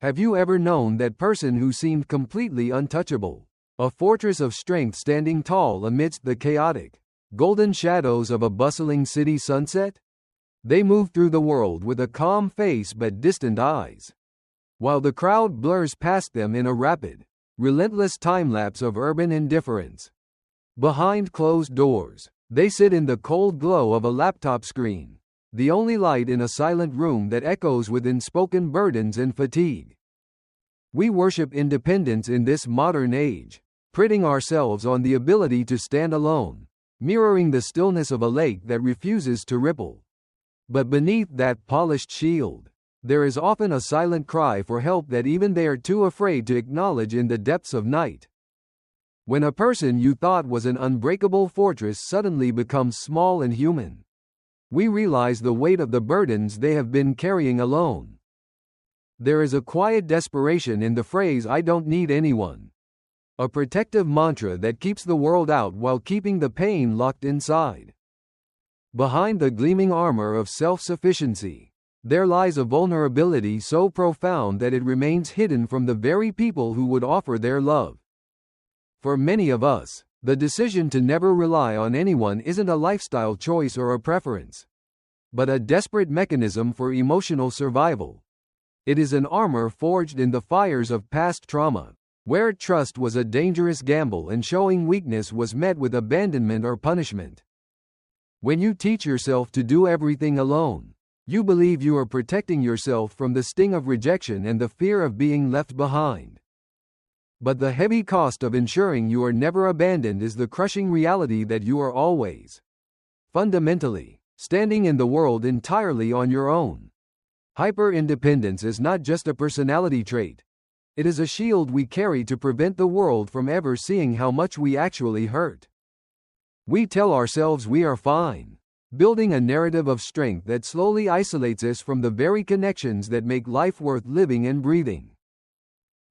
Have you ever known that person who seemed completely untouchable? A fortress of strength standing tall amidst the chaotic, golden shadows of a bustling city sunset? They move through the world with a calm face but distant eyes, while the crowd blurs past them in a rapid, relentless time-lapse of urban indifference. Behind closed doors, they sit in the cold glow of a laptop screen, the only light in a silent room that echoes with unspoken burdens and fatigue. We worship independence in this modern age, priding ourselves on the ability to stand alone, mirroring the stillness of a lake that refuses to ripple. But beneath that polished shield, there is often a silent cry for help that even they are too afraid to acknowledge in the depths of night. When a person you thought was an unbreakable fortress suddenly becomes small and human, we realize the weight of the burdens they have been carrying alone. There is a quiet desperation in the phrase "I don't need anyone," a protective mantra that keeps the world out while keeping the pain locked inside. Behind the gleaming armor of self-sufficiency, there lies a vulnerability so profound that it remains hidden from the very people who would offer their love. For many of us, the decision to never rely on anyone isn't a lifestyle choice or a preference, but a desperate mechanism for emotional survival. It is an armor forged in the fires of past trauma, where trust was a dangerous gamble and showing weakness was met with abandonment or punishment. When you teach yourself to do everything alone, you believe you are protecting yourself from the sting of rejection and the fear of being left behind. But the heavy cost of ensuring you are never abandoned is the crushing reality that you are always, fundamentally, standing in the world entirely on your own. Hyper-independence is not just a personality trait. It is a shield we carry to prevent the world from ever seeing how much we actually hurt. We tell ourselves we are fine, building a narrative of strength that slowly isolates us from the very connections that make life worth living and breathing.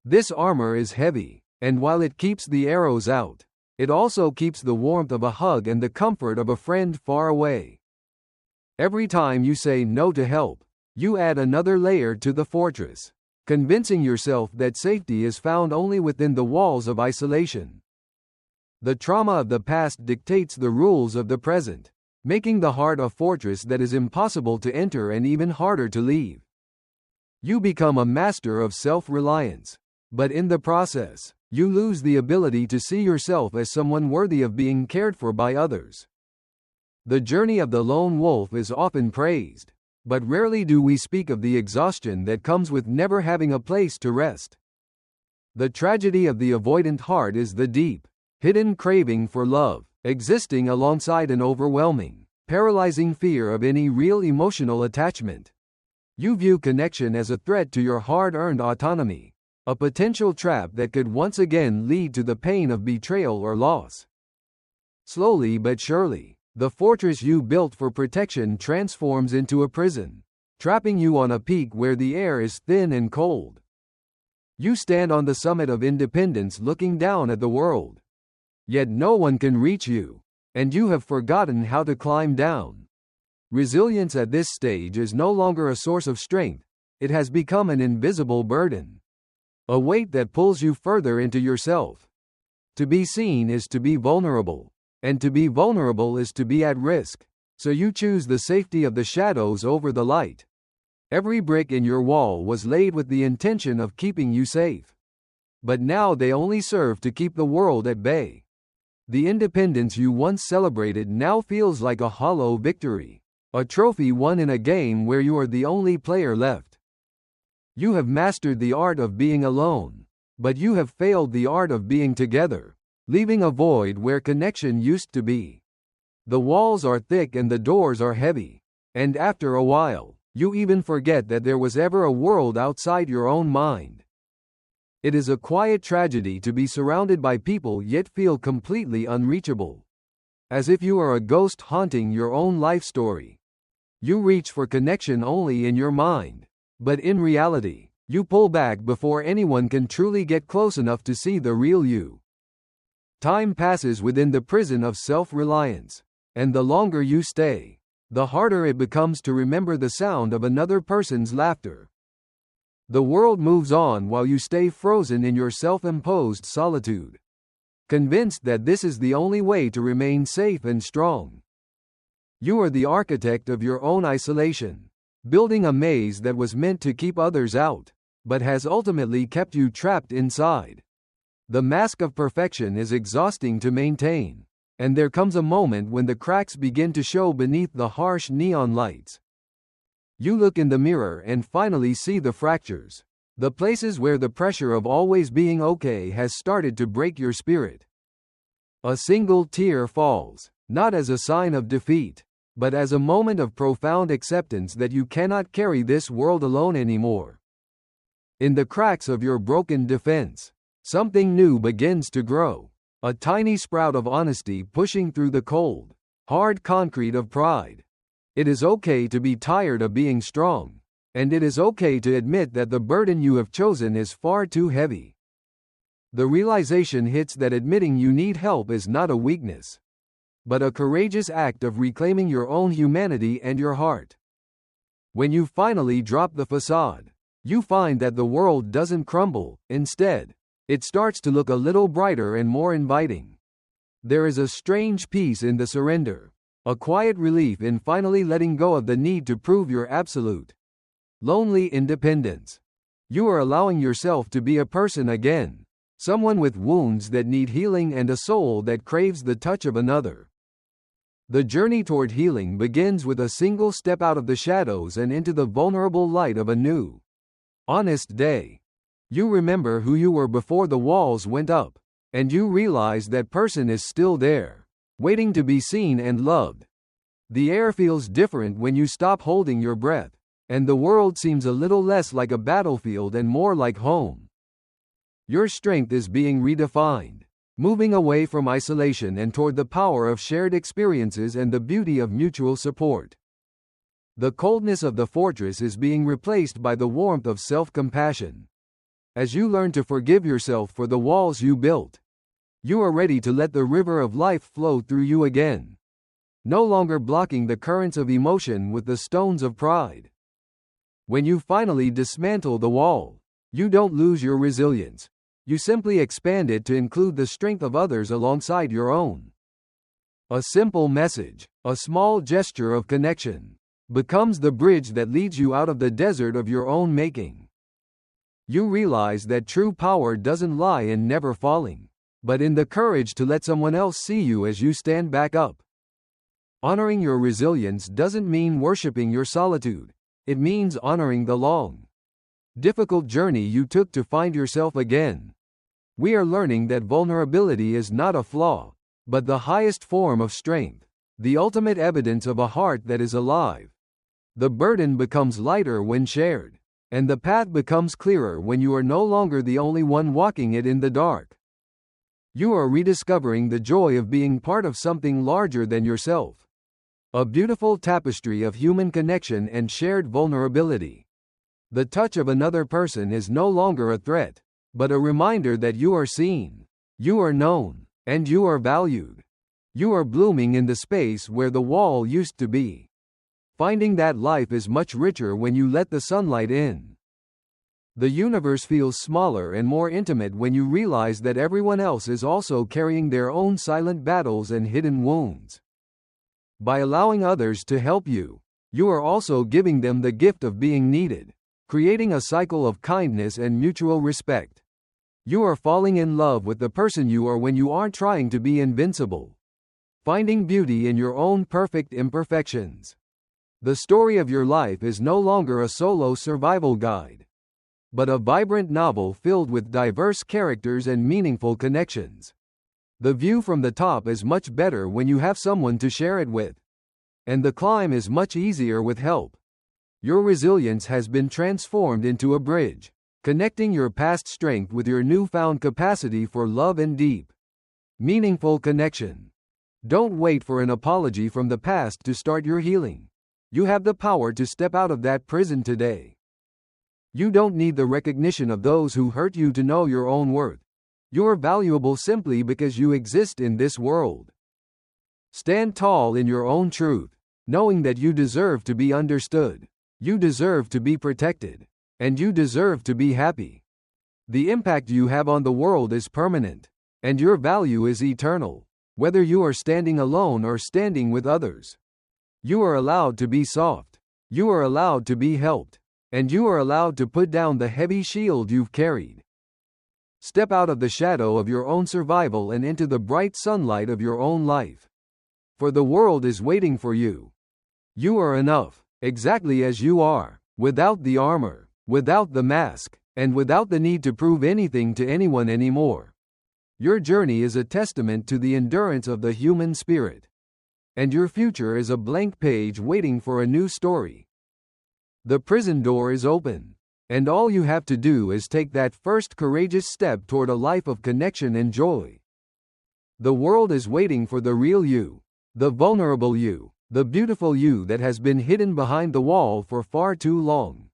This armor is heavy, and while it keeps the arrows out, it also keeps the warmth of a hug and the comfort of a friend far away. Every time you say no to help, you add another layer to the fortress, convincing yourself that safety is found only within the walls of isolation. The trauma of the past dictates the rules of the present, making the heart a fortress that is impossible to enter and even harder to leave. You become a master of self-reliance, but in the process, you lose the ability to see yourself as someone worthy of being cared for by others. The journey of the lone wolf is often praised, but rarely do we speak of the exhaustion that comes with never having a place to rest. The tragedy of the avoidant heart is the deep, hidden craving for love, existing alongside an overwhelming, paralyzing fear of any real emotional attachment. You view connection as a threat to your hard-earned autonomy, a potential trap that could once again lead to the pain of betrayal or loss. Slowly but surely, the fortress you built for protection transforms into a prison, trapping you on a peak where the air is thin and cold. You stand on the summit of independence looking down at the world. Yet no one can reach you, and you have forgotten how to climb down. Resilience at this stage is no longer a source of strength, it has become an invisible burden. A weight that pulls you further into yourself. To be seen is to be vulnerable, and to be vulnerable is to be at risk, so you choose the safety of the shadows over the light. Every brick in your wall was laid with the intention of keeping you safe. But now they only serve to keep the world at bay. The independence you once celebrated now feels like a hollow victory, a trophy won in a game where you are the only player left. You have mastered the art of being alone, but you have failed the art of being together, leaving a void where connection used to be. The walls are thick and the doors are heavy, and after a while, you even forget that there was ever a world outside your own mind. It is a quiet tragedy to be surrounded by people yet feel completely unreachable. As if you are a ghost haunting your own life story. You reach for connection only in your mind. But in reality, you pull back before anyone can truly get close enough to see the real you. Time passes within the prison of self-reliance, and the longer you stay, the harder it becomes to remember the sound of another person's laughter. The world moves on while you stay frozen in your self-imposed solitude, convinced that this is the only way to remain safe and strong. You are the architect of your own isolation, building a maze that was meant to keep others out, but has ultimately kept you trapped inside. The mask of perfection is exhausting to maintain, and there comes a moment when the cracks begin to show beneath the harsh neon lights. You look in the mirror and finally see the fractures, the places where the pressure of always being okay has started to break your spirit. A single tear falls, not as a sign of defeat, but as a moment of profound acceptance that you cannot carry this world alone anymore. In the cracks of your broken defense, something new begins to grow, a tiny sprout of honesty pushing through the cold, hard concrete of pride. It is okay to be tired of being strong, and it is okay to admit that the burden you have chosen is far too heavy. The realization hits that admitting you need help is not a weakness, but a courageous act of reclaiming your own humanity and your heart. When you finally drop the facade, you find that the world doesn't crumble. Instead, it starts to look a little brighter and more inviting. There is a strange peace in the surrender, a quiet relief in finally letting go of the need to prove your absolute, lonely independence. You are allowing yourself to be a person again, someone with wounds that need healing and a soul that craves the touch of another. The journey toward healing begins with a single step out of the shadows and into the vulnerable light of a new, honest day. You remember who you were before the walls went up, and you realize that person is still there, waiting to be seen and loved. The air feels different when you stop holding your breath, and the world seems a little less like a battlefield and more like home. Your strength is being redefined, moving away from isolation and toward the power of shared experiences and the beauty of mutual support. The coldness of the fortress is being replaced by the warmth of self-compassion. As you learn to forgive yourself for the walls you built, you are ready to let the river of life flow through you again, no longer blocking the currents of emotion with the stones of pride. When you finally dismantle the wall, you don't lose your resilience. You simply expand it to include the strength of others alongside your own. A simple message, a small gesture of connection, becomes the bridge that leads you out of the desert of your own making. You realize that true power doesn't lie in never falling, but in the courage to let someone else see you as you stand back up. Honoring your resilience doesn't mean worshiping your solitude. It means honoring the long, difficult journey you took to find yourself again. We are learning that vulnerability is not a flaw, but the highest form of strength, the ultimate evidence of a heart that is alive. The burden becomes lighter when shared, and the path becomes clearer when you are no longer the only one walking it in the dark. You are rediscovering the joy of being part of something larger than yourself. A beautiful tapestry of human connection and shared vulnerability. The touch of another person is no longer a threat, but a reminder that you are seen, you are known, and you are valued. You are blooming in the space where the wall used to be. Finding that life is much richer when you let the sunlight in. The universe feels smaller and more intimate when you realize that everyone else is also carrying their own silent battles and hidden wounds. By allowing others to help you, you are also giving them the gift of being needed, creating a cycle of kindness and mutual respect. You are falling in love with the person you are when you aren't trying to be invincible. Finding beauty in your own perfect imperfections. The story of your life is no longer a solo survival guide, but a vibrant novel filled with diverse characters and meaningful connections. The view from the top is much better when you have someone to share it with, and the climb is much easier with help. Your resilience has been transformed into a bridge, connecting your past strength with your newfound capacity for love and deep, meaningful connection. Don't wait for an apology from the past to start your healing. You have the power to step out of that prison today. You don't need the recognition of those who hurt you to know your own worth. You're valuable simply because you exist in this world. Stand tall in your own truth, knowing that you deserve to be understood. You deserve to be protected. and you deserve to be happy. The impact you have on the world is permanent, and your value is eternal, whether you are standing alone or standing with others. You are allowed to be soft. You are allowed to be helped. And you are allowed to put down the heavy shield you've carried. Step out of the shadow of your own survival and into the bright sunlight of your own life. For the world is waiting for you. You are enough, exactly as you are, without the armor, without the mask, and without the need to prove anything to anyone anymore. Your journey is a testament to the endurance of the human spirit. And your future is a blank page waiting for a new story. The prison door is open, and all you have to do is take that first courageous step toward a life of connection and joy. The world is waiting for the real you, the vulnerable you, the beautiful you that has been hidden behind the wall for far too long.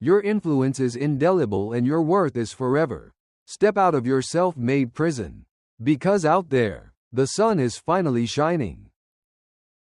Your influence is indelible and your worth is forever. Step out of your self-made prison. Because out there, the sun is finally shining.